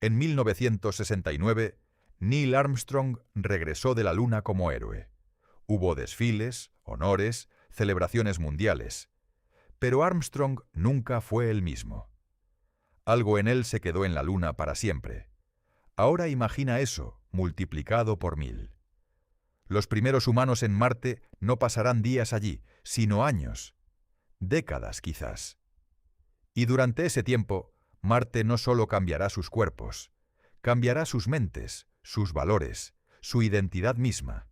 En 1969, Neil Armstrong regresó de la Luna como héroe. Hubo desfiles, honores, celebraciones mundiales. Pero Armstrong nunca fue el mismo. Algo en él se quedó en la Luna para siempre. Ahora imagina eso, multiplicado por 1000. Los primeros humanos en Marte no pasarán días allí, sino años, décadas quizás. Y durante ese tiempo, Marte no solo cambiará sus cuerpos, cambiará sus mentes, sus valores, su identidad misma.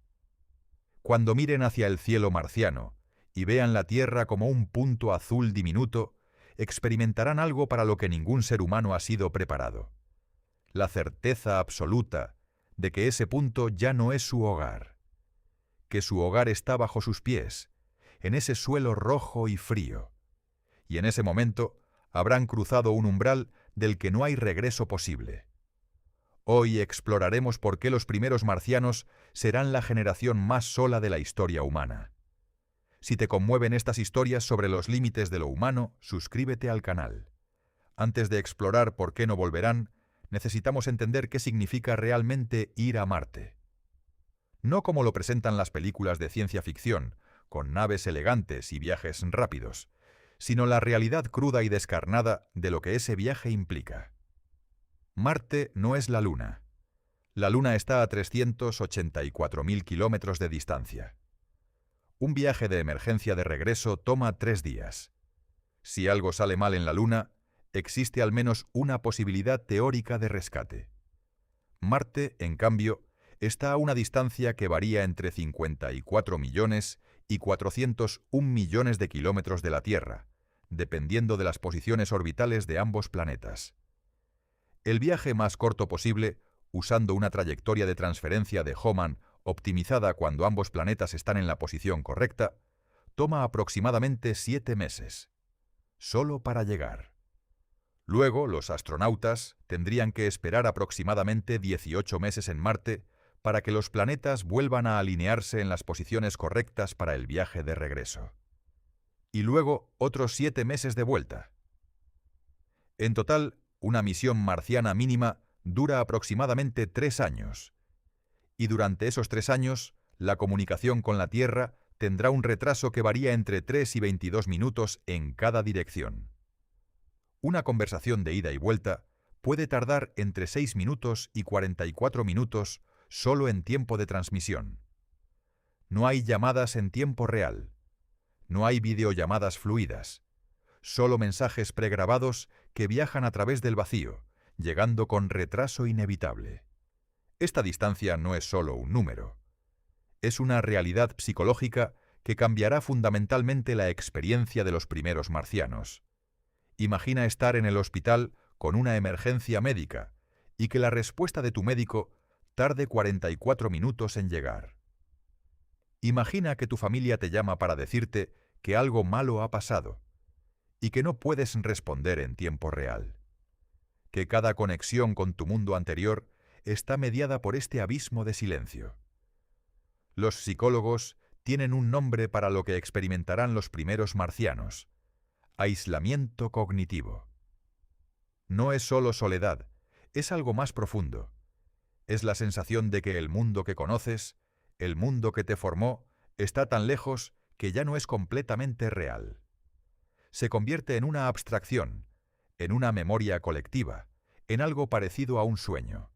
Cuando miren hacia el cielo marciano y vean la Tierra como un punto azul diminuto, experimentarán algo para lo que ningún ser humano ha sido preparado. La certeza absoluta de que ese punto ya no es su hogar, que su hogar está bajo sus pies, en ese suelo rojo y frío. Y en ese momento habrán cruzado un umbral del que no hay regreso posible. Hoy exploraremos por qué los primeros marcianos serán la generación más sola de la historia humana. Si te conmueven estas historias sobre los límites de lo humano, suscríbete al canal. Antes de explorar por qué no volverán, necesitamos entender qué significa realmente ir a Marte. No como lo presentan las películas de ciencia ficción, con naves elegantes y viajes rápidos, sino la realidad cruda y descarnada de lo que ese viaje implica. Marte no es la Luna. La Luna está a 384.000 kilómetros de distancia. Un viaje de emergencia de regreso toma 3 días. Si algo sale mal en la Luna, existe al menos una posibilidad teórica de rescate. Marte, en cambio, está a una distancia que varía entre 54 millones y 401 millones de kilómetros de la Tierra, dependiendo de las posiciones orbitales de ambos planetas. El viaje más corto posible, usando una trayectoria de transferencia de Hohmann optimizada cuando ambos planetas están en la posición correcta, toma aproximadamente 7 meses, solo para llegar. Luego, los astronautas tendrían que esperar aproximadamente 18 meses en Marte para que los planetas vuelvan a alinearse en las posiciones correctas para el viaje de regreso. Y luego, otros 7 meses de vuelta. En total, una misión marciana mínima dura aproximadamente 3 años. Y durante esos 3 años, la comunicación con la Tierra tendrá un retraso que varía entre 3 y 22 minutos en cada dirección. Una conversación de ida y vuelta puede tardar entre 6 minutos y 44 minutos solo en tiempo de transmisión. No hay llamadas en tiempo real. No hay videollamadas fluidas. Solo mensajes pregrabados que viajan a través del vacío, llegando con retraso inevitable. Esta distancia no es solo un número. Es una realidad psicológica que cambiará fundamentalmente la experiencia de los primeros marcianos. Imagina estar en el hospital con una emergencia médica y que la respuesta de tu médico tarde 44 minutos en llegar. Imagina que tu familia te llama para decirte que algo malo ha pasado y que no puedes responder en tiempo real. Que cada conexión con tu mundo anterior está mediada por este abismo de silencio. Los psicólogos tienen un nombre para lo que experimentarán los primeros marcianos: aislamiento cognitivo. No es solo soledad, es algo más profundo. Es la sensación de que el mundo que conoces, el mundo que te formó, está tan lejos que ya no es completamente real. Se convierte en una abstracción, en una memoria colectiva, en algo parecido a un sueño.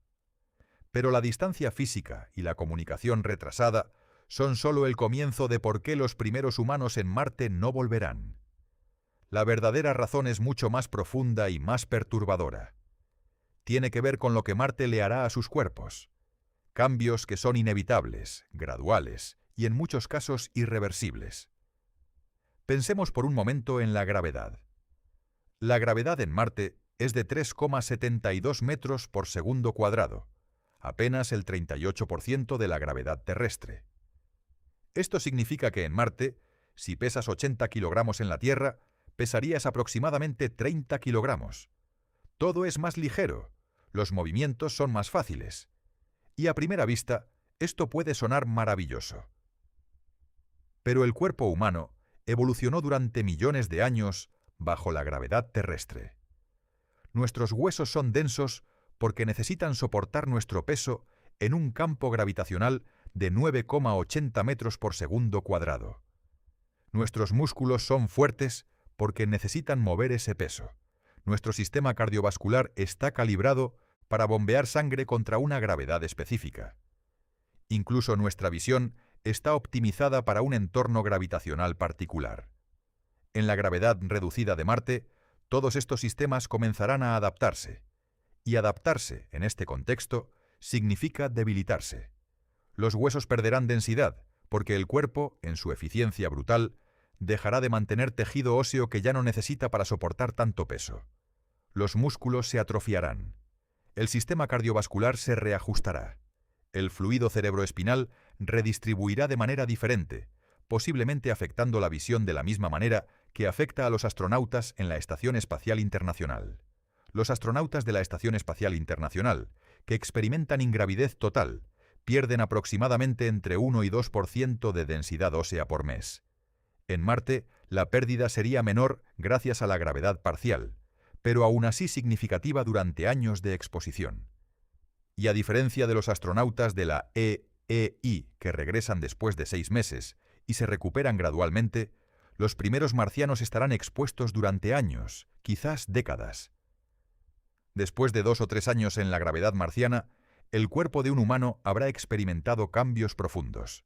Pero la distancia física y la comunicación retrasada son solo el comienzo de por qué los primeros humanos en Marte no volverán. La verdadera razón es mucho más profunda y más perturbadora. Tiene que ver con lo que Marte le hará a sus cuerpos. Cambios que son inevitables, graduales y en muchos casos irreversibles. Pensemos por un momento en la gravedad. La gravedad en Marte es de 3,72 metros por segundo cuadrado, apenas el 38% de la gravedad terrestre. Esto significa que en Marte, si pesas 80 kilogramos en la Tierra, pesarías aproximadamente 30 kilogramos. Todo es más ligero, los movimientos son más fáciles. Y a primera vista, esto puede sonar maravilloso. Pero el cuerpo humano evolucionó durante millones de años bajo la gravedad terrestre. Nuestros huesos son densos porque necesitan soportar nuestro peso en un campo gravitacional de 9,80 metros por segundo cuadrado. Nuestros músculos son fuertes porque necesitan mover ese peso. Nuestro sistema cardiovascular está calibrado para bombear sangre contra una gravedad específica. Incluso nuestra visión está optimizada para un entorno gravitacional particular. En la gravedad reducida de Marte, todos estos sistemas comenzarán a adaptarse. Y adaptarse, en este contexto, significa debilitarse. Los huesos perderán densidad, porque el cuerpo, en su eficiencia brutal, dejará de mantener tejido óseo que ya no necesita para soportar tanto peso. Los músculos se atrofiarán. El sistema cardiovascular se reajustará. El fluido cerebroespinal redistribuirá de manera diferente, posiblemente afectando la visión de la misma manera que afecta a los astronautas en la Estación Espacial Internacional. Los astronautas de la Estación Espacial Internacional, que experimentan ingravidez total, pierden aproximadamente entre 1 y 2% de densidad ósea por mes. En Marte, la pérdida sería menor gracias a la gravedad parcial, pero aún así significativa durante años de exposición. Y a diferencia de los astronautas de la EEI, que regresan después de 6 meses y se recuperan gradualmente, los primeros marcianos estarán expuestos durante años, quizás décadas. Después de 2 o 3 años en la gravedad marciana, el cuerpo de un humano habrá experimentado cambios profundos.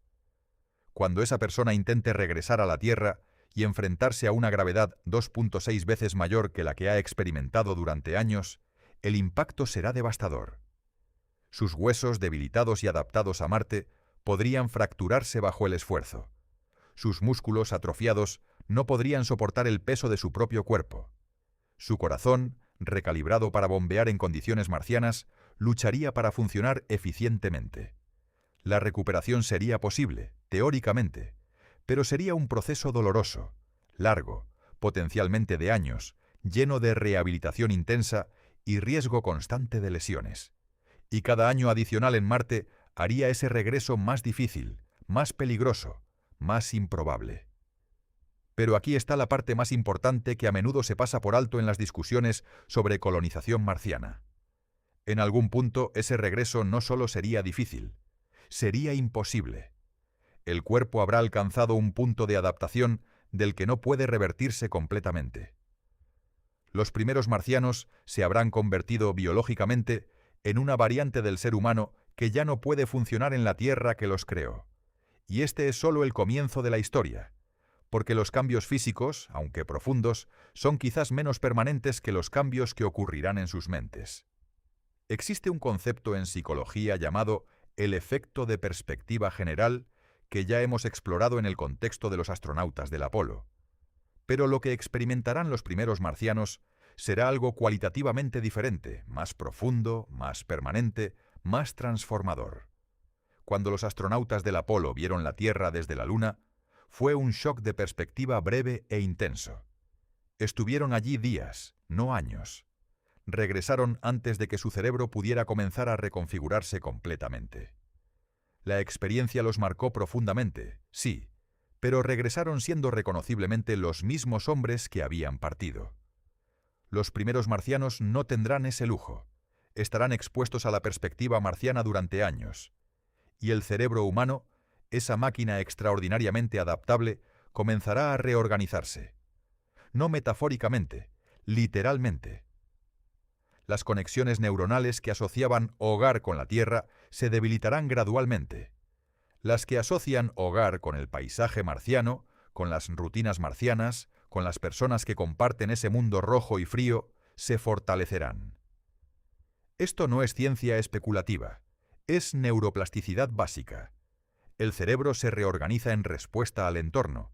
Cuando esa persona intente regresar a la Tierra y enfrentarse a una gravedad 2.6 veces mayor que la que ha experimentado durante años, el impacto será devastador. Sus huesos, debilitados y adaptados a Marte, podrían fracturarse bajo el esfuerzo. Sus músculos, atrofiados, no podrían soportar el peso de su propio cuerpo. Su corazón, recalibrado para bombear en condiciones marcianas, lucharía para funcionar eficientemente. La recuperación sería posible, teóricamente, pero sería un proceso doloroso, largo, potencialmente de años, lleno de rehabilitación intensa y riesgo constante de lesiones. Y cada año adicional en Marte haría ese regreso más difícil, más peligroso, más improbable. Pero aquí está la parte más importante que a menudo se pasa por alto en las discusiones sobre colonización marciana. En algún punto ese regreso no solo sería difícil, sería imposible. El cuerpo habrá alcanzado un punto de adaptación del que no puede revertirse completamente. Los primeros marcianos se habrán convertido biológicamente en una variante del ser humano que ya no puede funcionar en la Tierra que los creó. Y este es solo el comienzo de la historia, porque los cambios físicos, aunque profundos, son quizás menos permanentes que los cambios que ocurrirán en sus mentes. Existe un concepto en psicología llamado el efecto de perspectiva general que ya hemos explorado en el contexto de los astronautas del Apolo. Pero lo que experimentarán los primeros marcianos será algo cualitativamente diferente, más profundo, más permanente, más transformador. Cuando los astronautas del Apolo vieron la Tierra desde la Luna, fue un shock de perspectiva breve e intenso. Estuvieron allí días, no años. Regresaron antes de que su cerebro pudiera comenzar a reconfigurarse completamente. La experiencia los marcó profundamente, sí, pero regresaron siendo reconociblemente los mismos hombres que habían partido. Los primeros marcianos no tendrán ese lujo. Estarán expuestos a la perspectiva marciana durante años. Y el cerebro humano, esa máquina extraordinariamente adaptable, comenzará a reorganizarse. No metafóricamente, literalmente. Las conexiones neuronales que asociaban hogar con la Tierra se debilitarán gradualmente. Las que asocian hogar con el paisaje marciano, con las rutinas marcianas, con las personas que comparten ese mundo rojo y frío, se fortalecerán. Esto no es ciencia especulativa, es neuroplasticidad básica. El cerebro se reorganiza en respuesta al entorno.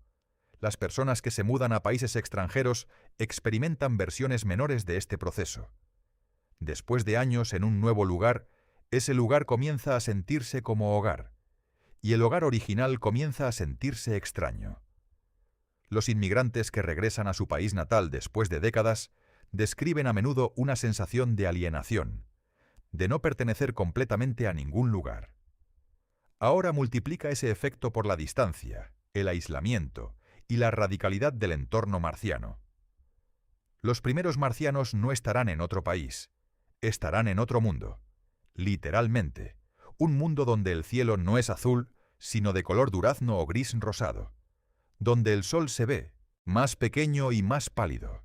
Las personas que se mudan a países extranjeros experimentan versiones menores de este proceso. Después de años en un nuevo lugar, ese lugar comienza a sentirse como hogar, y el hogar original comienza a sentirse extraño. Los inmigrantes que regresan a su país natal después de décadas describen a menudo una sensación de alienación, de no pertenecer completamente a ningún lugar. Ahora multiplica ese efecto por la distancia, el aislamiento y la radicalidad del entorno marciano. Los primeros marcianos no estarán en otro país, estarán en otro mundo, literalmente, un mundo donde el cielo no es azul, sino de color durazno o gris rosado, donde el sol se ve más pequeño y más pálido,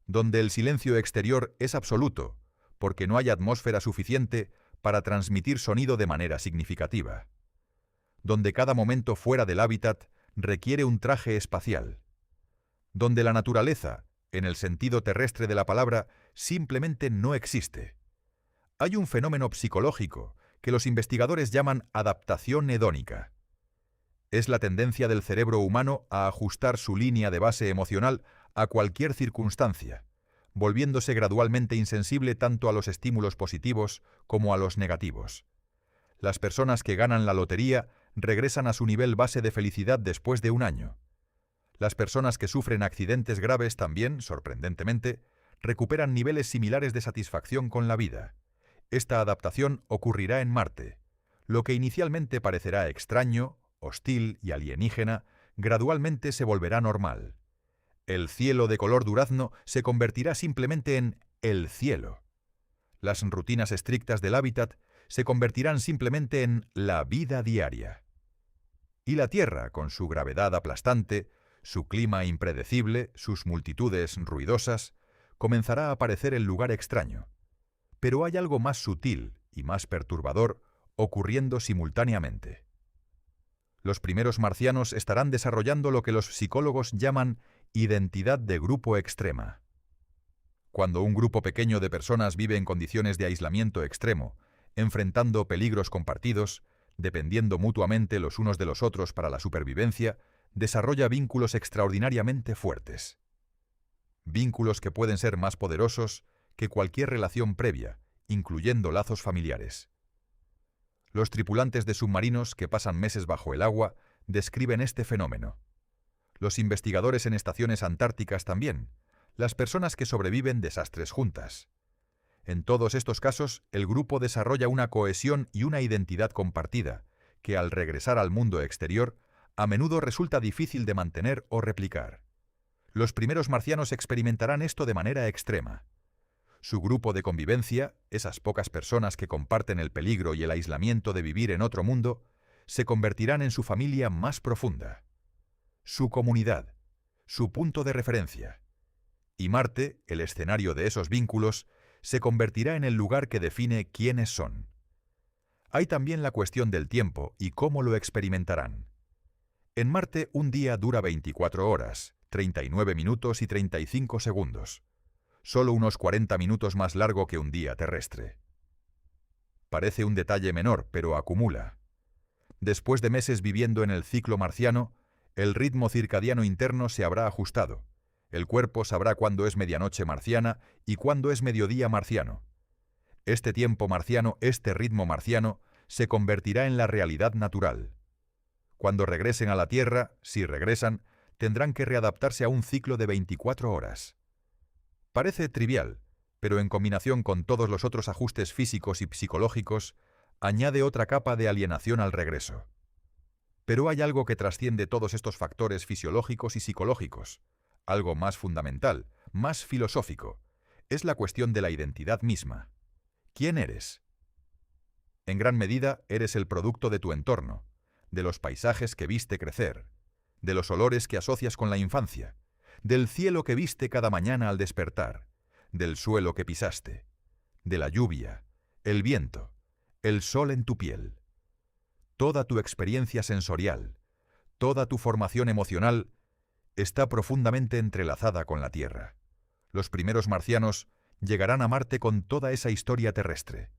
donde el silencio exterior es absoluto, porque no hay atmósfera suficiente para transmitir sonido de manera significativa, donde cada momento fuera del hábitat requiere un traje espacial, donde la naturaleza, en el sentido terrestre de la palabra, simplemente no existe. Hay un fenómeno psicológico que los investigadores llaman adaptación hedónica. Es la tendencia del cerebro humano a ajustar su línea de base emocional a cualquier circunstancia, volviéndose gradualmente insensible tanto a los estímulos positivos como a los negativos. Las personas que ganan la lotería regresan a su nivel base de felicidad después de un año. Las personas que sufren accidentes graves también, sorprendentemente, recuperan niveles similares de satisfacción con la vida. Esta adaptación ocurrirá en Marte. Lo que inicialmente parecerá extraño, hostil y alienígena, gradualmente se volverá normal. El cielo de color durazno se convertirá simplemente en el cielo. Las rutinas estrictas del hábitat se convertirán simplemente en la vida diaria. Y la Tierra, con su gravedad aplastante, su clima impredecible, sus multitudes ruidosas, comenzará a parecer el lugar extraño. Pero hay algo más sutil y más perturbador ocurriendo simultáneamente. Los primeros marcianos estarán desarrollando lo que los psicólogos llaman identidad de grupo extrema. Cuando un grupo pequeño de personas vive en condiciones de aislamiento extremo, enfrentando peligros compartidos, dependiendo mutuamente los unos de los otros para la supervivencia, desarrolla vínculos extraordinariamente fuertes. Vínculos que pueden ser más poderosos que cualquier relación previa, incluyendo lazos familiares. Los tripulantes de submarinos que pasan meses bajo el agua describen este fenómeno. Los investigadores en estaciones antárticas también, las personas que sobreviven desastres juntas. En todos estos casos, el grupo desarrolla una cohesión y una identidad compartida, que al regresar al mundo exterior, a menudo resulta difícil de mantener o replicar. Los primeros marcianos experimentarán esto de manera extrema. Su grupo de convivencia, esas pocas personas que comparten el peligro y el aislamiento de vivir en otro mundo, se convertirán en su familia más profunda, su comunidad, su punto de referencia. Y Marte, el escenario de esos vínculos, se convertirá en el lugar que define quiénes son. Hay también la cuestión del tiempo y cómo lo experimentarán. En Marte un día dura 24 horas, 39 minutos y 35 segundos. Solo unos 40 minutos más largo que un día terrestre. Parece un detalle menor, pero acumula. Después de meses viviendo en el ciclo marciano, el ritmo circadiano interno se habrá ajustado. El cuerpo sabrá cuándo es medianoche marciana y cuándo es mediodía marciano. Este tiempo marciano, este ritmo marciano, se convertirá en la realidad natural. Cuando regresen a la Tierra, si regresan, tendrán que readaptarse a un ciclo de 24 horas. Parece trivial, pero en combinación con todos los otros ajustes físicos y psicológicos, añade otra capa de alienación al regreso. Pero hay algo que trasciende todos estos factores fisiológicos y psicológicos, algo más fundamental, más filosófico. Es la cuestión de la identidad misma. ¿Quién eres? En gran medida, eres el producto de tu entorno, de los paisajes que viste crecer, de los olores que asocias con la infancia, del cielo que viste cada mañana al despertar, del suelo que pisaste, de la lluvia, el viento, el sol en tu piel. Toda tu experiencia sensorial, toda tu formación emocional está profundamente entrelazada con la Tierra. Los primeros marcianos llegarán a Marte con toda esa historia terrestre.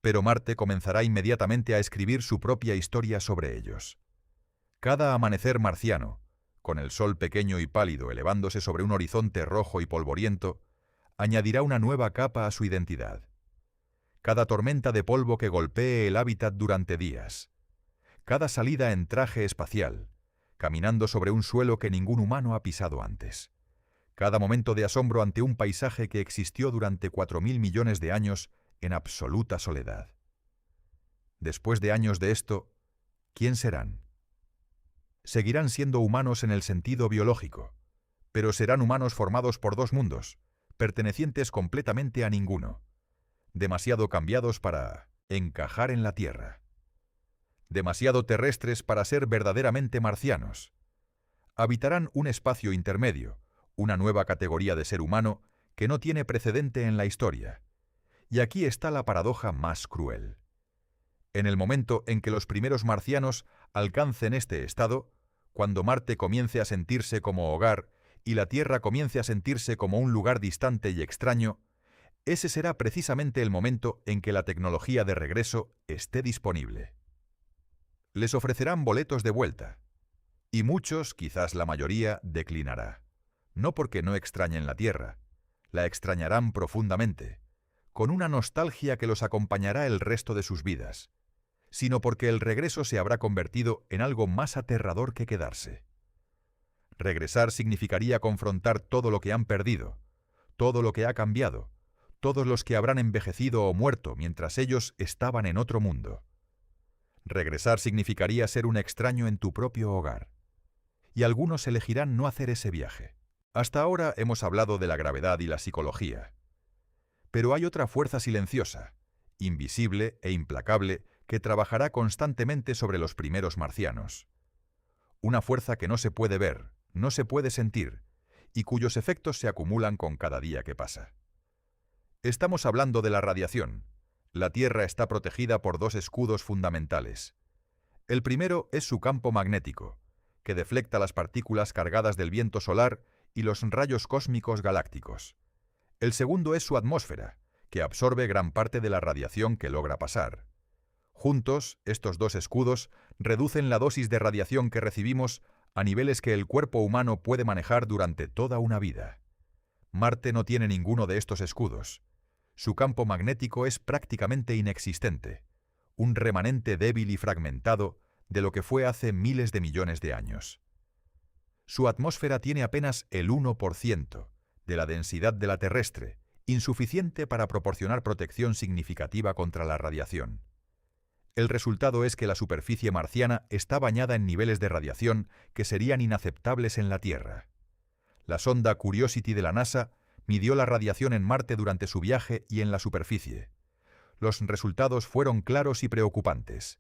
Pero Marte comenzará inmediatamente a escribir su propia historia sobre ellos. Cada amanecer marciano, con el sol pequeño y pálido elevándose sobre un horizonte rojo y polvoriento, añadirá una nueva capa a su identidad. Cada tormenta de polvo que golpee el hábitat durante días. Cada salida en traje espacial, caminando sobre un suelo que ningún humano ha pisado antes. Cada momento de asombro ante un paisaje que existió durante 4.000 millones de años en absoluta soledad. Después de años de esto, ¿quién serán? Seguirán siendo humanos en el sentido biológico, pero serán humanos formados por dos mundos, pertenecientes completamente a ninguno, demasiado cambiados para encajar en la Tierra, demasiado terrestres para ser verdaderamente marcianos. Habitarán un espacio intermedio, una nueva categoría de ser humano que no tiene precedente en la historia. Y aquí está la paradoja más cruel. En el momento en que los primeros marcianos alcancen este estado, cuando Marte comience a sentirse como hogar y la Tierra comience a sentirse como un lugar distante y extraño, ese será precisamente el momento en que la tecnología de regreso esté disponible. Les ofrecerán boletos de vuelta, y muchos, quizás la mayoría, declinará. No porque no extrañen la Tierra, la extrañarán profundamente, con una nostalgia que los acompañará el resto de sus vidas, sino porque el regreso se habrá convertido en algo más aterrador que quedarse. Regresar significaría confrontar todo lo que han perdido, todo lo que ha cambiado, todos los que habrán envejecido o muerto mientras ellos estaban en otro mundo. Regresar significaría ser un extraño en tu propio hogar. Y algunos elegirán no hacer ese viaje. Hasta ahora hemos hablado de la gravedad y la psicología. Pero hay otra fuerza silenciosa, invisible e implacable, que trabajará constantemente sobre los primeros marcianos. Una fuerza que no se puede ver, no se puede sentir, y cuyos efectos se acumulan con cada día que pasa. Estamos hablando de la radiación. La Tierra está protegida por dos escudos fundamentales. El primero es su campo magnético, que deflecta las partículas cargadas del viento solar y los rayos cósmicos galácticos. El segundo es su atmósfera, que absorbe gran parte de la radiación que logra pasar. Juntos, estos dos escudos reducen la dosis de radiación que recibimos a niveles que el cuerpo humano puede manejar durante toda una vida. Marte no tiene ninguno de estos escudos. Su campo magnético es prácticamente inexistente, un remanente débil y fragmentado de lo que fue hace miles de millones de años. Su atmósfera tiene apenas el 1% de la densidad de la terrestre, insuficiente para proporcionar protección significativa contra la radiación. El resultado es que la superficie marciana está bañada en niveles de radiación que serían inaceptables en la Tierra. La sonda Curiosity de la NASA midió la radiación en Marte durante su viaje y en la superficie. Los resultados fueron claros y preocupantes.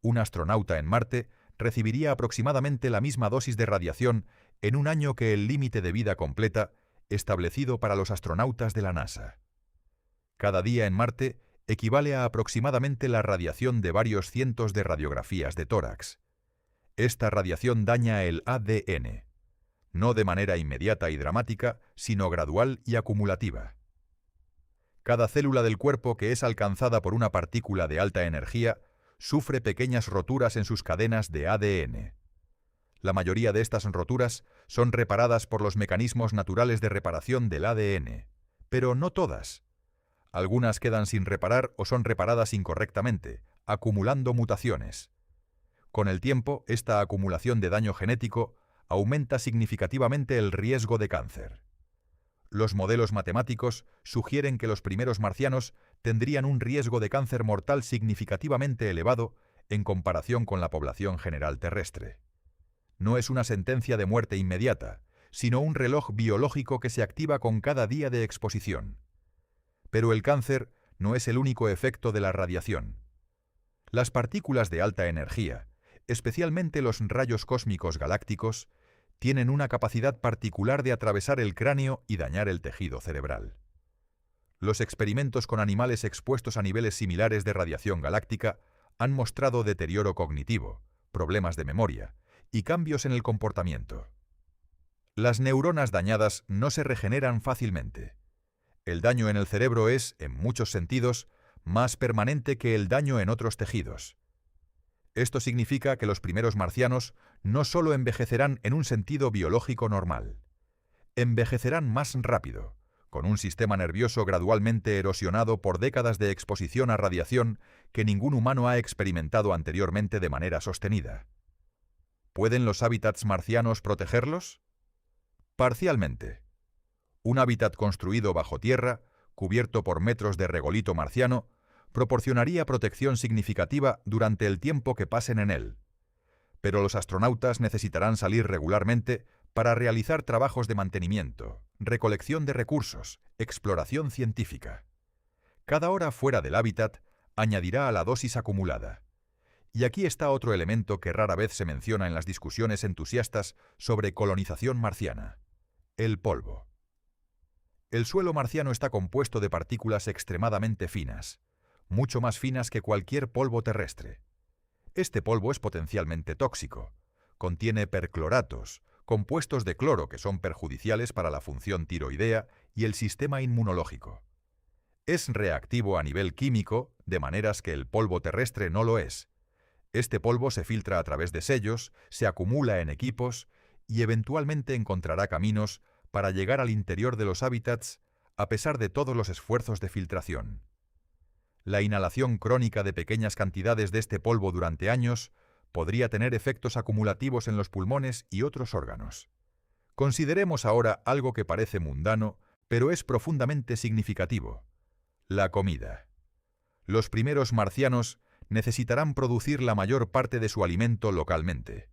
Un astronauta en Marte recibiría aproximadamente la misma dosis de radiación en un año que el límite de vida completa establecido para los astronautas de la NASA. Cada día en Marte equivale a aproximadamente la radiación de varios cientos de radiografías de tórax. Esta radiación daña el ADN, no de manera inmediata y dramática, sino gradual y acumulativa. Cada célula del cuerpo que es alcanzada por una partícula de alta energía sufre pequeñas roturas en sus cadenas de ADN. La mayoría de estas roturas son reparadas por los mecanismos naturales de reparación del ADN, pero no todas. Algunas quedan sin reparar o son reparadas incorrectamente, acumulando mutaciones. Con el tiempo, esta acumulación de daño genético aumenta significativamente el riesgo de cáncer. Los modelos matemáticos sugieren que los primeros marcianos tendrían un riesgo de cáncer mortal significativamente elevado en comparación con la población general terrestre. No es una sentencia de muerte inmediata, sino un reloj biológico que se activa con cada día de exposición. Pero el cáncer no es el único efecto de la radiación. Las partículas de alta energía, especialmente los rayos cósmicos galácticos, tienen una capacidad particular de atravesar el cráneo y dañar el tejido cerebral. Los experimentos con animales expuestos a niveles similares de radiación galáctica han mostrado deterioro cognitivo, problemas de memoria y cambios en el comportamiento. Las neuronas dañadas no se regeneran fácilmente. El daño en el cerebro es, en muchos sentidos, más permanente que el daño en otros tejidos. Esto significa que los primeros marcianos no solo envejecerán en un sentido biológico normal, envejecerán más rápido, con un sistema nervioso gradualmente erosionado por décadas de exposición a radiación que ningún humano ha experimentado anteriormente de manera sostenida. ¿Pueden los hábitats marcianos protegerlos? Parcialmente. Un hábitat construido bajo tierra, cubierto por metros de regolito marciano, proporcionaría protección significativa durante el tiempo que pasen en él. Pero los astronautas necesitarán salir regularmente para realizar trabajos de mantenimiento, recolección de recursos, exploración científica. Cada hora fuera del hábitat añadirá a la dosis acumulada. Y aquí está otro elemento que rara vez se menciona en las discusiones entusiastas sobre colonización marciana: el polvo. El suelo marciano está compuesto de partículas extremadamente finas, mucho más finas que cualquier polvo terrestre. Este polvo es potencialmente tóxico. Contiene percloratos, compuestos de cloro que son perjudiciales para la función tiroidea y el sistema inmunológico. Es reactivo a nivel químico, de maneras que el polvo terrestre no lo es. Este polvo se filtra a través de sellos, se acumula en equipos y eventualmente encontrará caminos para llegar al interior de los hábitats a pesar de todos los esfuerzos de filtración. La inhalación crónica de pequeñas cantidades de este polvo durante años podría tener efectos acumulativos en los pulmones y otros órganos. Consideremos ahora algo que parece mundano, pero es profundamente significativo: la comida. Los primeros marcianos necesitarán producir la mayor parte de su alimento localmente.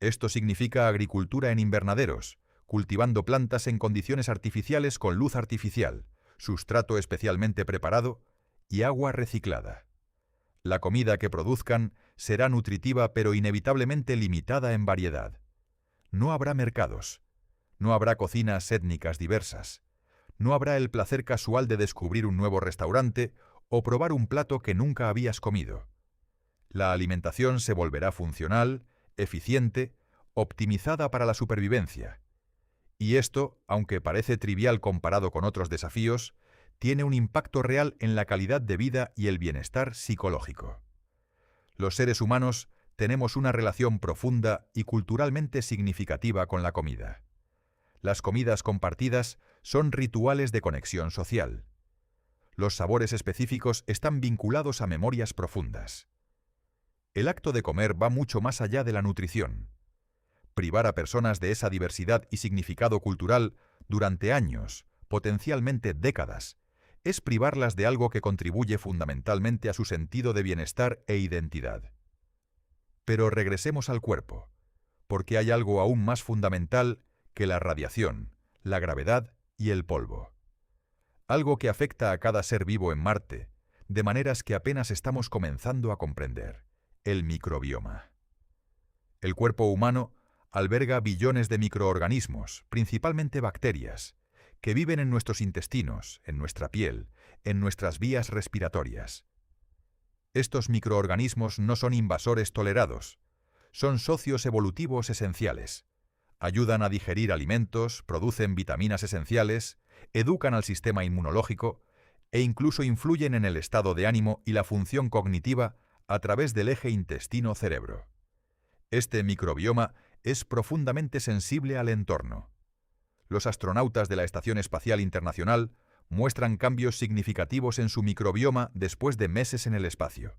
Esto significa agricultura en invernaderos, cultivando plantas en condiciones artificiales con luz artificial, sustrato especialmente preparado y agua reciclada. La comida que produzcan será nutritiva pero inevitablemente limitada en variedad. No habrá mercados, no habrá cocinas étnicas diversas, no habrá el placer casual de descubrir un nuevo restaurante o probar un plato que nunca habías comido. La alimentación se volverá funcional, eficiente, optimizada para la supervivencia. Y esto, aunque parece trivial comparado con otros desafíos, tiene un impacto real en la calidad de vida y el bienestar psicológico. Los seres humanos tenemos una relación profunda y culturalmente significativa con la comida. Las comidas compartidas son rituales de conexión social. Los sabores específicos están vinculados a memorias profundas. El acto de comer va mucho más allá de la nutrición. Privar a personas de esa diversidad y significado cultural durante años, potencialmente décadas, es privarlas de algo que contribuye fundamentalmente a su sentido de bienestar e identidad. Pero regresemos al cuerpo, porque hay algo aún más fundamental que la radiación, la gravedad y el polvo. Algo que afecta a cada ser vivo en Marte, de maneras que apenas estamos comenzando a comprender: el microbioma. El cuerpo humano alberga billones de microorganismos, principalmente bacterias, que viven en nuestros intestinos, en nuestra piel, en nuestras vías respiratorias. Estos microorganismos no son invasores tolerados, son socios evolutivos esenciales. Ayudan a digerir alimentos, producen vitaminas esenciales, educan al sistema inmunológico e incluso influyen en el estado de ánimo y la función cognitiva a través del eje intestino-cerebro. Este microbioma es profundamente sensible al entorno. Los astronautas de la Estación Espacial Internacional muestran cambios significativos en su microbioma después de meses en el espacio.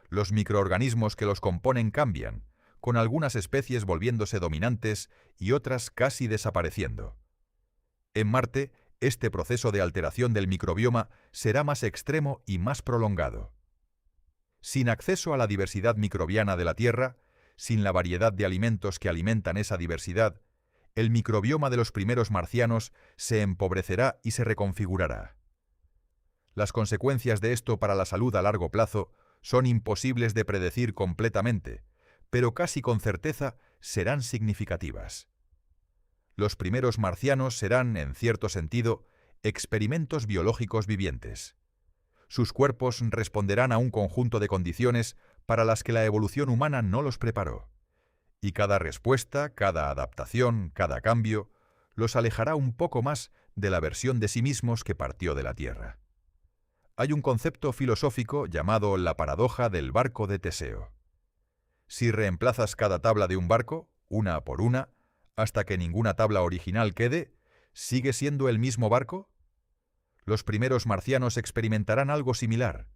Los microorganismos que los componen cambian, con algunas especies volviéndose dominantes y otras casi desapareciendo. En Marte, este proceso de alteración del microbioma será más extremo y más prolongado. Sin acceso a la diversidad microbiana de la Tierra, sin la variedad de alimentos que alimentan esa diversidad, el microbioma de los primeros marcianos se empobrecerá y se reconfigurará. Las consecuencias de esto para la salud a largo plazo son imposibles de predecir completamente, pero casi con certeza serán significativas. Los primeros marcianos serán, en cierto sentido, experimentos biológicos vivientes. Sus cuerpos responderán a un conjunto de condiciones para las que la evolución humana no los preparó. Y cada respuesta, cada adaptación, cada cambio, los alejará un poco más de la versión de sí mismos que partió de la Tierra. Hay un concepto filosófico llamado la paradoja del barco de Teseo. Si reemplazas cada tabla de un barco, una por una, hasta que ninguna tabla original quede, ¿sigue siendo el mismo barco? Los primeros marcianos experimentarán algo similar.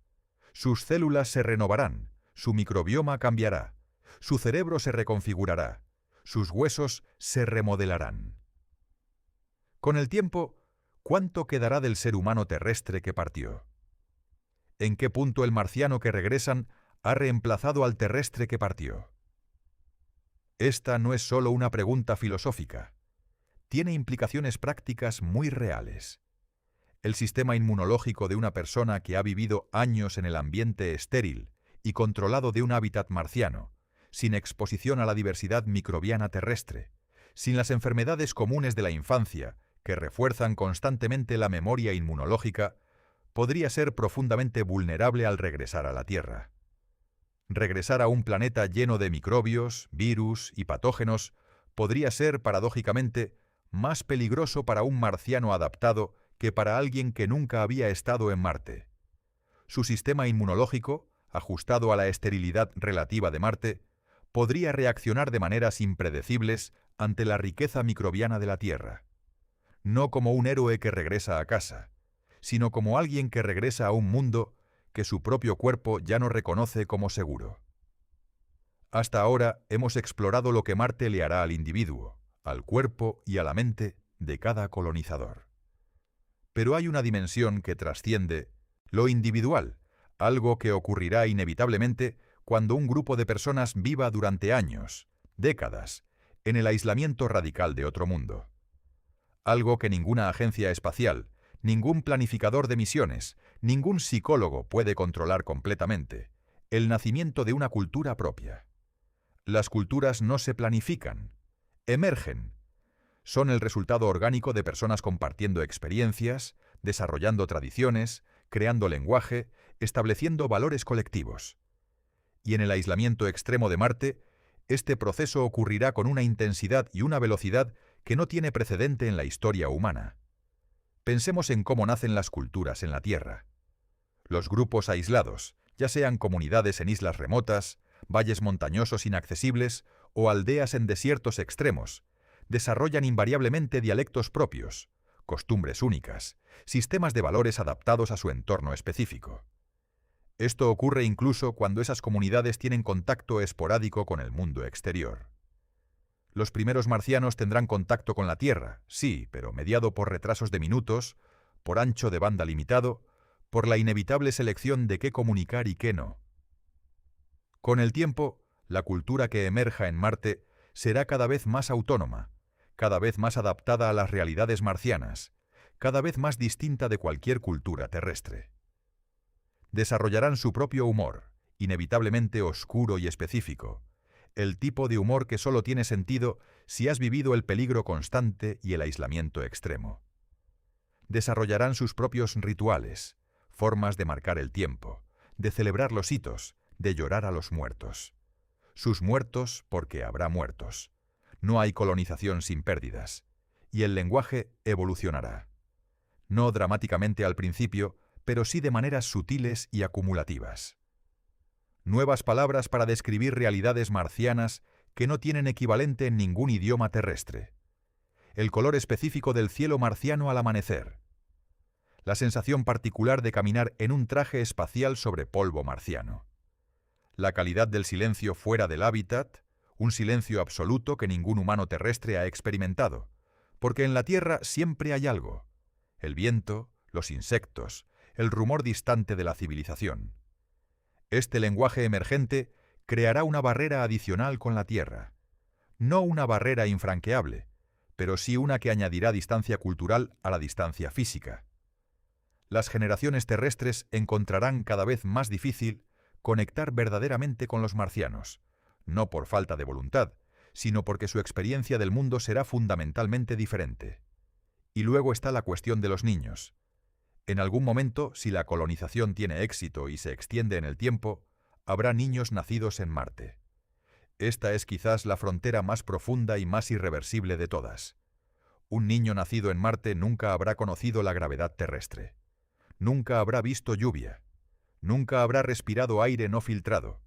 Sus células se renovarán, su microbioma cambiará, su cerebro se reconfigurará, sus huesos se remodelarán. Con el tiempo, ¿cuánto quedará del ser humano terrestre que partió? ¿En qué punto el marciano que regresan ha reemplazado al terrestre que partió? Esta no es solo una pregunta filosófica. Tiene implicaciones prácticas muy reales. El sistema inmunológico de una persona que ha vivido años en el ambiente estéril y controlado de un hábitat marciano, sin exposición a la diversidad microbiana terrestre, sin las enfermedades comunes de la infancia que refuerzan constantemente la memoria inmunológica, podría ser profundamente vulnerable al regresar a la Tierra. Regresar a un planeta lleno de microbios, virus y patógenos podría ser, paradójicamente, más peligroso para un marciano adaptado que para alguien que nunca había estado en Marte. Su sistema inmunológico, ajustado a la esterilidad relativa de Marte, podría reaccionar de maneras impredecibles ante la riqueza microbiana de la Tierra. No como un héroe que regresa a casa, sino como alguien que regresa a un mundo que su propio cuerpo ya no reconoce como seguro. Hasta ahora hemos explorado lo que Marte le hará al individuo, al cuerpo y a la mente de cada colonizador. Pero hay una dimensión que trasciende lo individual, algo que ocurrirá inevitablemente cuando un grupo de personas viva durante años, décadas, en el aislamiento radical de otro mundo. Algo que ninguna agencia espacial, ningún planificador de misiones, ningún psicólogo puede controlar completamente: el nacimiento de una cultura propia. Las culturas no se planifican, emergen. Son el resultado orgánico de personas compartiendo experiencias, desarrollando tradiciones, creando lenguaje, estableciendo valores colectivos. Y en el aislamiento extremo de Marte, este proceso ocurrirá con una intensidad y una velocidad que no tiene precedente en la historia humana. Pensemos en cómo nacen las culturas en la Tierra. Los grupos aislados, ya sean comunidades en islas remotas, valles montañosos inaccesibles o aldeas en desiertos extremos, desarrollan invariablemente dialectos propios, costumbres únicas, sistemas de valores adaptados a su entorno específico. Esto ocurre incluso cuando esas comunidades tienen contacto esporádico con el mundo exterior. Los primeros marcianos tendrán contacto con la Tierra, sí, pero mediado por retrasos de minutos, por ancho de banda limitado, por la inevitable selección de qué comunicar y qué no. Con el tiempo, la cultura que emerja en Marte será cada vez más autónoma, cada vez más adaptada a las realidades marcianas, cada vez más distinta de cualquier cultura terrestre. Desarrollarán su propio humor, inevitablemente oscuro y específico, el tipo de humor que solo tiene sentido si has vivido el peligro constante y el aislamiento extremo. Desarrollarán sus propios rituales, formas de marcar el tiempo, de celebrar los hitos, de llorar a los muertos. Sus muertos porque habrá muertos. No hay colonización sin pérdidas. Y el lenguaje evolucionará. No dramáticamente al principio, pero sí de maneras sutiles y acumulativas. Nuevas palabras para describir realidades marcianas que no tienen equivalente en ningún idioma terrestre. El color específico del cielo marciano al amanecer. La sensación particular de caminar en un traje espacial sobre polvo marciano. La calidad del silencio fuera del hábitat, un silencio absoluto que ningún humano terrestre ha experimentado, porque en la Tierra siempre hay algo: el viento, los insectos, el rumor distante de la civilización. Este lenguaje emergente creará una barrera adicional con la Tierra. No una barrera infranqueable, pero sí una que añadirá distancia cultural a la distancia física. Las generaciones terrestres encontrarán cada vez más difícil conectar verdaderamente con los marcianos, no por falta de voluntad, sino porque su experiencia del mundo será fundamentalmente diferente. Y luego está la cuestión de los niños. En algún momento, si la colonización tiene éxito y se extiende en el tiempo, habrá niños nacidos en Marte. Esta es quizás la frontera más profunda y más irreversible de todas. Un niño nacido en Marte nunca habrá conocido la gravedad terrestre. Nunca habrá visto lluvia. Nunca habrá respirado aire no filtrado.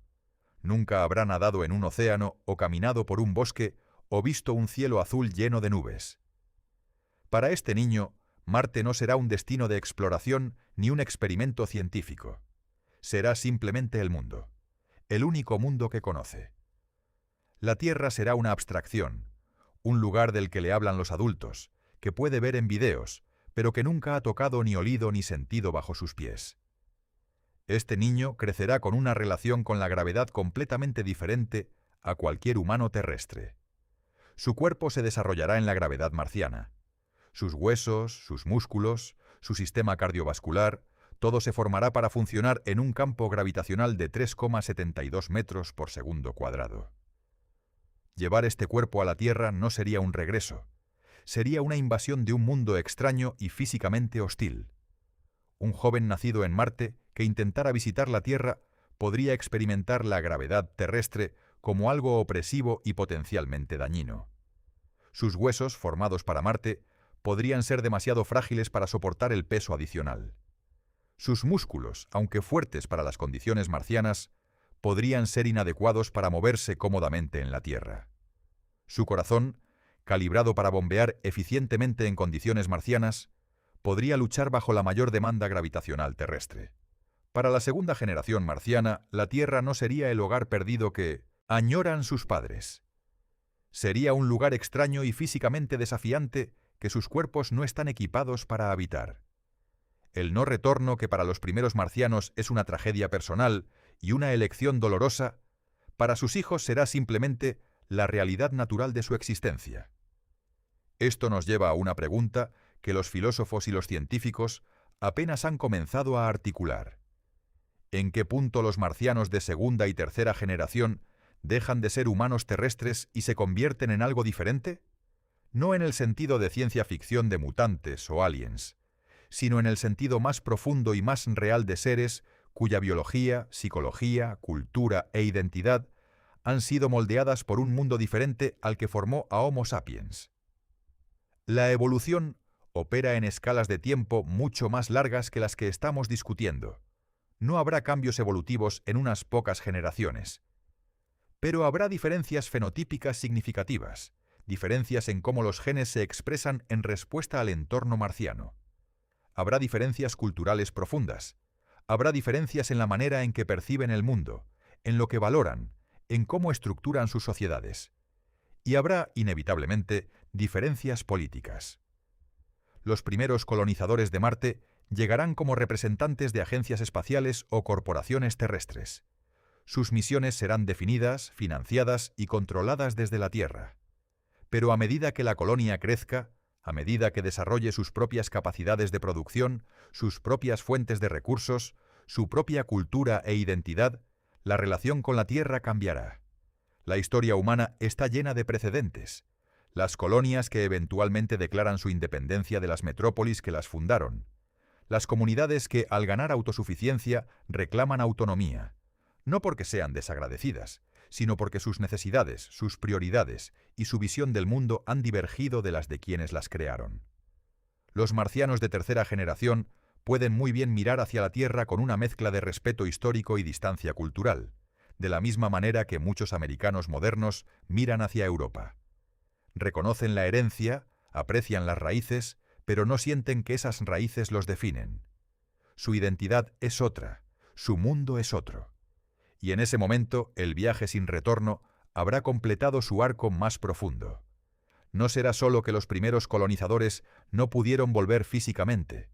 Nunca habrá nadado en un océano o caminado por un bosque o visto un cielo azul lleno de nubes. Para este niño, Marte no será un destino de exploración ni un experimento científico. Será simplemente el mundo, el único mundo que conoce. La Tierra será una abstracción, un lugar del que le hablan los adultos, que puede ver en videos, pero que nunca ha tocado ni olido ni sentido bajo sus pies. Este niño crecerá con una relación con la gravedad completamente diferente a cualquier humano terrestre. Su cuerpo se desarrollará en la gravedad marciana. Sus huesos, sus músculos, su sistema cardiovascular, todo se formará para funcionar en un campo gravitacional de 3,72 metros por segundo cuadrado. Llevar este cuerpo a la Tierra no sería un regreso. Sería una invasión de un mundo extraño y físicamente hostil. Un joven nacido en Marte que intentara visitar la Tierra podría experimentar la gravedad terrestre como algo opresivo y potencialmente dañino. Sus huesos, formados para Marte, podrían ser demasiado frágiles para soportar el peso adicional. Sus músculos, aunque fuertes para las condiciones marcianas, podrían ser inadecuados para moverse cómodamente en la Tierra. Su corazón, calibrado para bombear eficientemente en condiciones marcianas, podría luchar bajo la mayor demanda gravitacional terrestre. Para la segunda generación marciana, la Tierra no sería el hogar perdido que añoran sus padres. Sería un lugar extraño y físicamente desafiante que sus cuerpos no están equipados para habitar. El no retorno, que para los primeros marcianos es una tragedia personal y una elección dolorosa, para sus hijos será simplemente la realidad natural de su existencia. Esto nos lleva a una pregunta que los filósofos y los científicos apenas han comenzado a articular. ¿En qué punto los marcianos de segunda y tercera generación dejan de ser humanos terrestres y se convierten en algo diferente? No en el sentido de ciencia ficción de mutantes o aliens, sino en el sentido más profundo y más real de seres cuya biología, psicología, cultura e identidad han sido moldeadas por un mundo diferente al que formó a Homo sapiens. La evolución opera en escalas de tiempo mucho más largas que las que estamos discutiendo. No habrá cambios evolutivos en unas pocas generaciones. Pero habrá diferencias fenotípicas significativas, diferencias en cómo los genes se expresan en respuesta al entorno marciano. Habrá diferencias culturales profundas. Habrá diferencias en la manera en que perciben el mundo, en lo que valoran, en cómo estructuran sus sociedades. Y habrá, inevitablemente, diferencias políticas. Los primeros colonizadores de Marte llegarán como representantes de agencias espaciales o corporaciones terrestres. Sus misiones serán definidas, financiadas y controladas desde la Tierra. Pero a medida que la colonia crezca, a medida que desarrolle sus propias capacidades de producción, sus propias fuentes de recursos, su propia cultura e identidad, la relación con la Tierra cambiará. La historia humana está llena de precedentes. Las colonias que eventualmente declaran su independencia de las metrópolis que las fundaron. Las comunidades que, al ganar autosuficiencia, reclaman autonomía. No porque sean desagradecidas, sino porque sus necesidades, sus prioridades y su visión del mundo han divergido de las de quienes las crearon. Los marcianos de tercera generación pueden muy bien mirar hacia la Tierra con una mezcla de respeto histórico y distancia cultural, de la misma manera que muchos americanos modernos miran hacia Europa. Reconocen la herencia, aprecian las raíces, pero no sienten que esas raíces los definen. Su identidad es otra, su mundo es otro. Y en ese momento, el viaje sin retorno habrá completado su arco más profundo. No será solo que los primeros colonizadores no pudieron volver físicamente.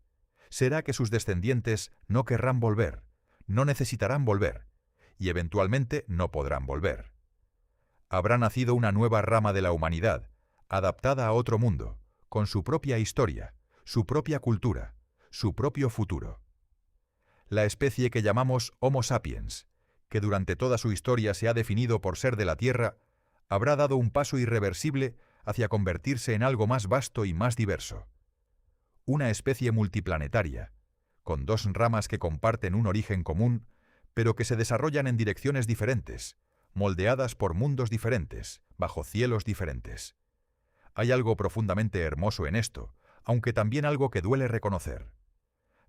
Será que sus descendientes no querrán volver, no necesitarán volver, y eventualmente no podrán volver. Habrá nacido una nueva rama de la humanidad, adaptada a otro mundo, con su propia historia, su propia cultura, su propio futuro. La especie que llamamos Homo sapiens, que durante toda su historia se ha definido por ser de la Tierra, habrá dado un paso irreversible hacia convertirse en algo más vasto y más diverso. Una especie multiplanetaria, con dos ramas que comparten un origen común, pero que se desarrollan en direcciones diferentes, moldeadas por mundos diferentes, bajo cielos diferentes. Hay algo profundamente hermoso en esto, aunque también algo que duele reconocer.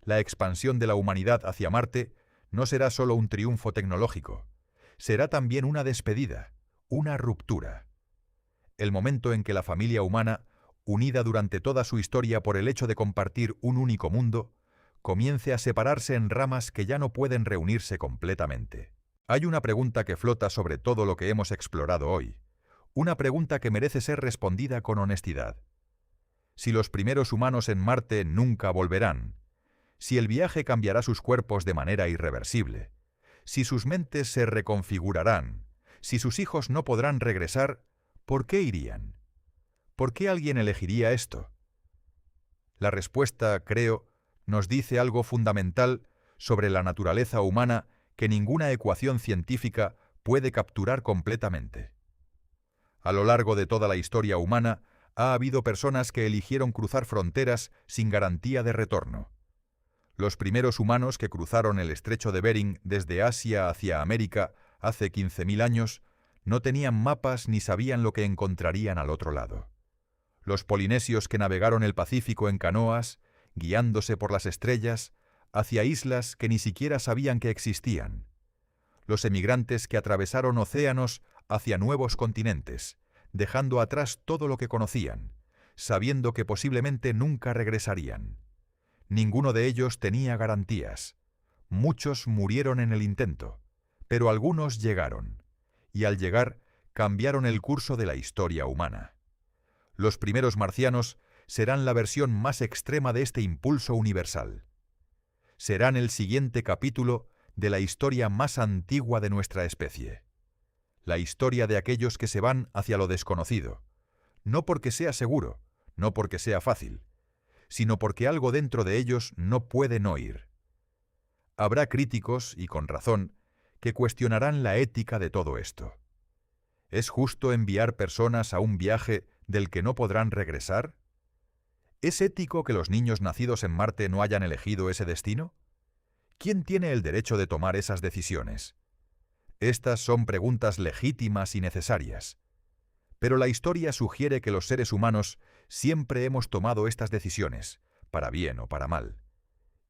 La expansión de la humanidad hacia Marte no será solo un triunfo tecnológico, será también una despedida, una ruptura. El momento en que la familia humana, unida durante toda su historia por el hecho de compartir un único mundo, comience a separarse en ramas que ya no pueden reunirse completamente. Hay una pregunta que flota sobre todo lo que hemos explorado hoy, una pregunta que merece ser respondida con honestidad. Si los primeros humanos en Marte nunca volverán, si el viaje cambiará sus cuerpos de manera irreversible, si sus mentes se reconfigurarán, Si sus hijos no podrán regresar, ¿por qué irían? ¿Por qué alguien elegiría esto? La respuesta, creo, nos dice algo fundamental sobre la naturaleza humana que ninguna ecuación científica puede capturar completamente. A lo largo de toda la historia humana, ha habido personas que eligieron cruzar fronteras sin garantía de retorno. Los primeros humanos que cruzaron el estrecho de Bering desde Asia hacia América hace 15.000 años no tenían mapas ni sabían lo que encontrarían al otro lado. Los polinesios que navegaron el Pacífico en canoas, guiándose por las estrellas, hacia islas que ni siquiera sabían que existían. Los emigrantes que atravesaron océanos hacia nuevos continentes, dejando atrás todo lo que conocían, sabiendo que posiblemente nunca regresarían. Ninguno de ellos tenía garantías. Muchos murieron en el intento, pero algunos llegaron, y al llegar cambiaron el curso de la historia humana. Los primeros marcianos serán la versión más extrema de este impulso universal. Serán el siguiente capítulo de la historia más antigua de nuestra especie. La historia de aquellos que se van hacia lo desconocido, no porque sea seguro, no porque sea fácil, sino porque algo dentro de ellos no puede no ir. Habrá críticos, y con razón, que cuestionarán la ética de todo esto. ¿Es justo enviar personas a un viaje del que no podrán regresar? ¿Es ético que los niños nacidos en Marte no hayan elegido ese destino? ¿Quién tiene el derecho de tomar esas decisiones? Estas son preguntas legítimas y necesarias. Pero la historia sugiere que los seres humanos siempre hemos tomado estas decisiones, para bien o para mal,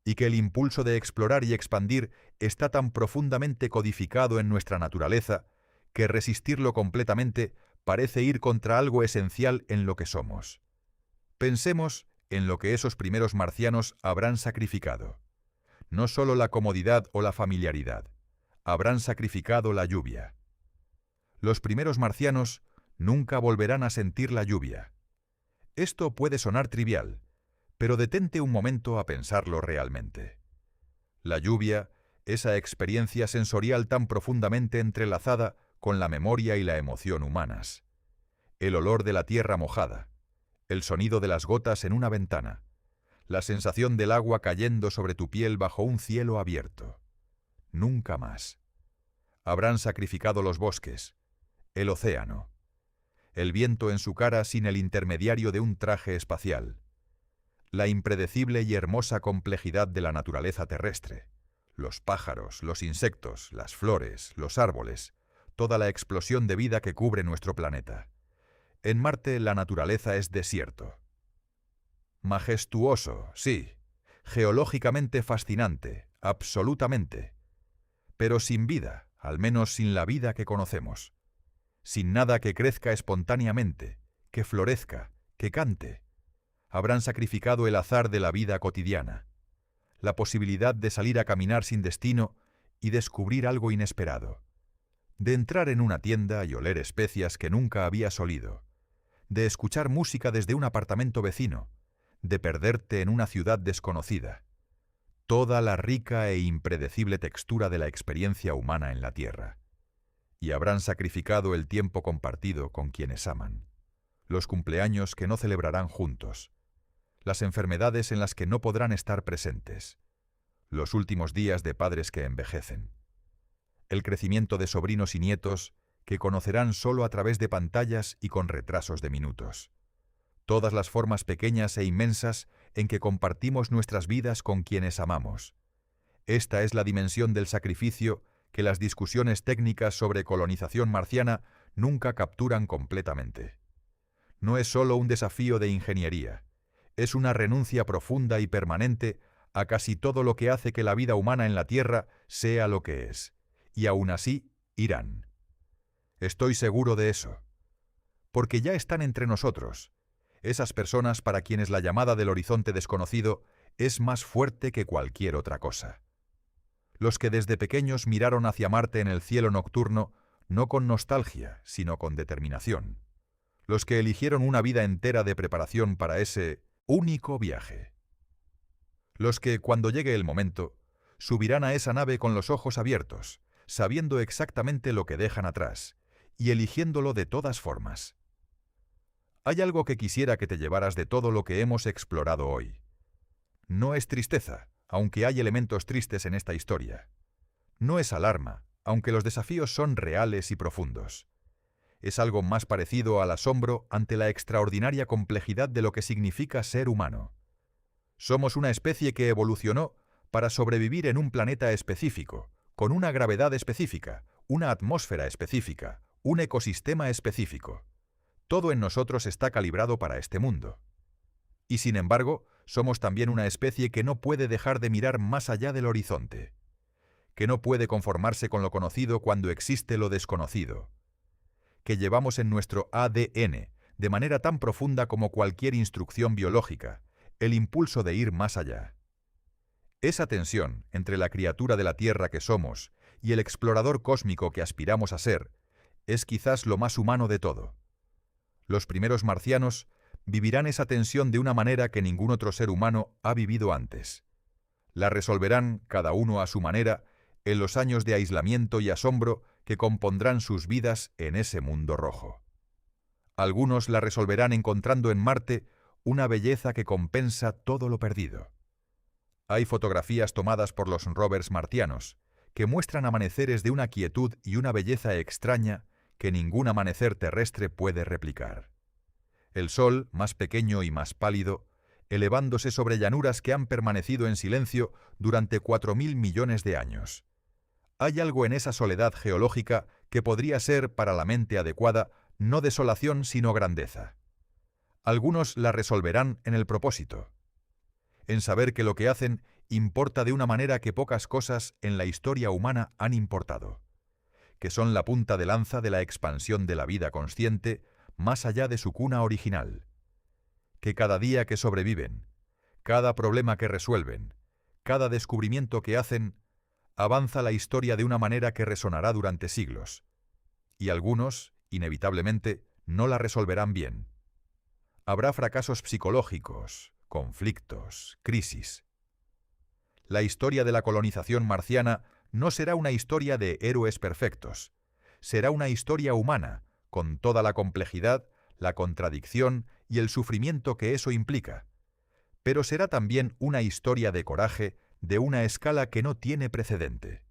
y que el impulso de explorar y expandir está tan profundamente codificado en nuestra naturaleza que resistirlo completamente parece ir contra algo esencial en lo que somos. Pensemos en lo que esos primeros marcianos habrán sacrificado. No solo la comodidad o la familiaridad, habrán sacrificado la lluvia. Los primeros marcianos nunca volverán a sentir la lluvia. Esto puede sonar trivial, pero detente un momento a pensarlo realmente. La lluvia, esa experiencia sensorial tan profundamente entrelazada con la memoria y la emoción humanas. El olor de la tierra mojada, el sonido de las gotas en una ventana, la sensación del agua cayendo sobre tu piel bajo un cielo abierto. Nunca más. Habrán sacrificado los bosques, el océano, el viento en su cara sin el intermediario de un traje espacial, la impredecible y hermosa complejidad de la naturaleza terrestre, los pájaros, los insectos, las flores, los árboles, toda la explosión de vida que cubre nuestro planeta. En Marte la naturaleza es desierto. Majestuoso, sí, geológicamente fascinante, absolutamente, pero sin vida, al menos sin la vida que conocemos, sin nada que crezca espontáneamente, que florezca, que cante. Habrán sacrificado el azar de la vida cotidiana, la posibilidad de salir a caminar sin destino y descubrir algo inesperado, de entrar en una tienda y oler especias que nunca habías olido, de escuchar música desde un apartamento vecino, de perderte en una ciudad desconocida. Toda la rica e impredecible textura de la experiencia humana en la Tierra. Y habrán sacrificado el tiempo compartido con quienes aman, los cumpleaños que no celebrarán juntos, las enfermedades en las que no podrán estar presentes, los últimos días de padres que envejecen, el crecimiento de sobrinos y nietos que conocerán solo a través de pantallas y con retrasos de minutos. Todas las formas pequeñas e inmensas en que compartimos nuestras vidas con quienes amamos. Esta es la dimensión del sacrificio que las discusiones técnicas sobre colonización marciana nunca capturan completamente. No es solo un desafío de ingeniería, es una renuncia profunda y permanente a casi todo lo que hace que la vida humana en la Tierra sea lo que es, y aún así irán. Estoy seguro de eso, porque ya están entre nosotros, esas personas para quienes la llamada del horizonte desconocido es más fuerte que cualquier otra cosa. Los que desde pequeños miraron hacia Marte en el cielo nocturno, no con nostalgia, sino con determinación. Los que eligieron una vida entera de preparación para ese único viaje. Los que, cuando llegue el momento, subirán a esa nave con los ojos abiertos, sabiendo exactamente lo que dejan atrás, y eligiéndolo de todas formas. Hay algo que quisiera que te llevaras de todo lo que hemos explorado hoy. No es tristeza, aunque hay elementos tristes en esta historia. No es alarma, aunque los desafíos son reales y profundos. Es algo más parecido al asombro ante la extraordinaria complejidad de lo que significa ser humano. Somos una especie que evolucionó para sobrevivir en un planeta específico, con una gravedad específica, una atmósfera específica, un ecosistema específico. Todo en nosotros está calibrado para este mundo. Y sin embargo, somos también una especie que no puede dejar de mirar más allá del horizonte, que no puede conformarse con lo conocido cuando existe lo desconocido, que llevamos en nuestro ADN, de manera tan profunda como cualquier instrucción biológica, el impulso de ir más allá. Esa tensión entre la criatura de la Tierra que somos y el explorador cósmico que aspiramos a ser es quizás lo más humano de todo. Los primeros marcianos vivirán esa tensión de una manera que ningún otro ser humano ha vivido antes. La resolverán, cada uno a su manera, en los años de aislamiento y asombro que compondrán sus vidas en ese mundo rojo. Algunos la resolverán encontrando en Marte una belleza que compensa todo lo perdido. Hay fotografías tomadas por los rovers marcianos que muestran amaneceres de una quietud y una belleza extraña que ningún amanecer terrestre puede replicar. El sol, más pequeño y más pálido, elevándose sobre llanuras que han permanecido en silencio durante 4.000 millones de años. Hay algo en esa soledad geológica que podría ser, para la mente adecuada, no desolación sino grandeza. Algunos la resolverán en el propósito, en saber que lo que hacen importa de una manera que pocas cosas en la historia humana han importado, que son la punta de lanza de la expansión de la vida consciente más allá de su cuna original, que cada día que sobreviven, cada problema que resuelven, cada descubrimiento que hacen, avanza la historia de una manera que resonará durante siglos, y algunos, inevitablemente, no la resolverán bien. Habrá fracasos psicológicos, conflictos, crisis. La historia de la colonización marciana no será una historia de héroes perfectos, será una historia humana, con toda la complejidad, la contradicción y el sufrimiento que eso implica, pero será también una historia de coraje de una escala que no tiene precedente.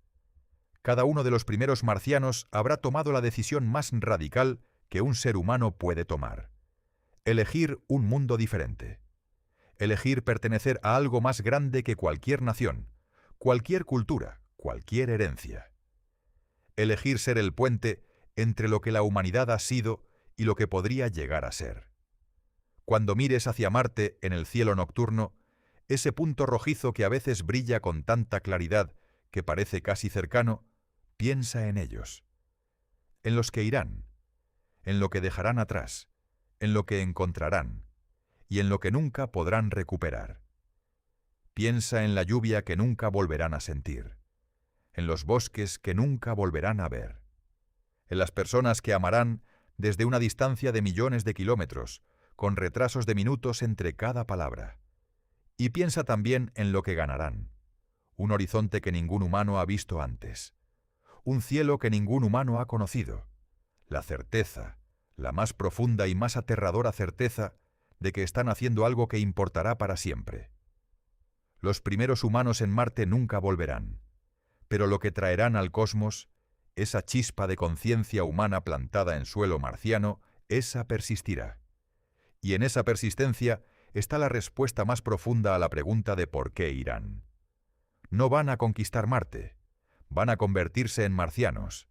Cada uno de los primeros marcianos habrá tomado la decisión más radical que un ser humano puede tomar: elegir un mundo diferente. Elegir pertenecer a algo más grande que cualquier nación, cualquier cultura, cualquier herencia. Elegir ser el puente entre lo que la humanidad ha sido y lo que podría llegar a ser. Cuando mires hacia Marte en el cielo nocturno, ese punto rojizo que a veces brilla con tanta claridad que parece casi cercano, piensa en ellos, en los que irán, en lo que dejarán atrás, en lo que encontrarán y en lo que nunca podrán recuperar. Piensa en la lluvia que nunca volverán a sentir, en los bosques que nunca volverán a ver, en las personas que amarán desde una distancia de millones de kilómetros, con retrasos de minutos entre cada palabra. Y piensa también en lo que ganarán: un horizonte que ningún humano ha visto antes, un cielo que ningún humano ha conocido, la certeza, la más profunda y más aterradora certeza de que están haciendo algo que importará para siempre. Los primeros humanos en Marte nunca volverán, pero lo que traerán al cosmos, esa chispa de conciencia humana plantada en suelo marciano, esa persistirá. Y en esa persistencia está la respuesta más profunda a la pregunta de por qué irán. No van a conquistar Marte, van a convertirse en marcianos,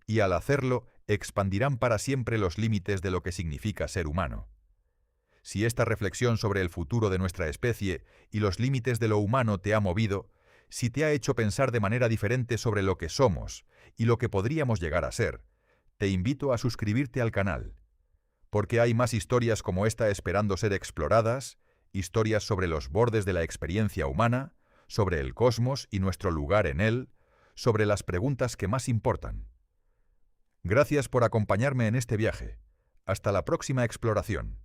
y al hacerlo expandirán para siempre los límites de lo que significa ser humano. Si esta reflexión sobre el futuro de nuestra especie y los límites de lo humano te ha movido, si te ha hecho pensar de manera diferente sobre lo que somos y lo que podríamos llegar a ser, te invito a suscribirte al canal, porque hay más historias como esta esperando ser exploradas, historias sobre los bordes de la experiencia humana, sobre el cosmos y nuestro lugar en él, sobre las preguntas que más importan. Gracias por acompañarme en este viaje. Hasta la próxima exploración.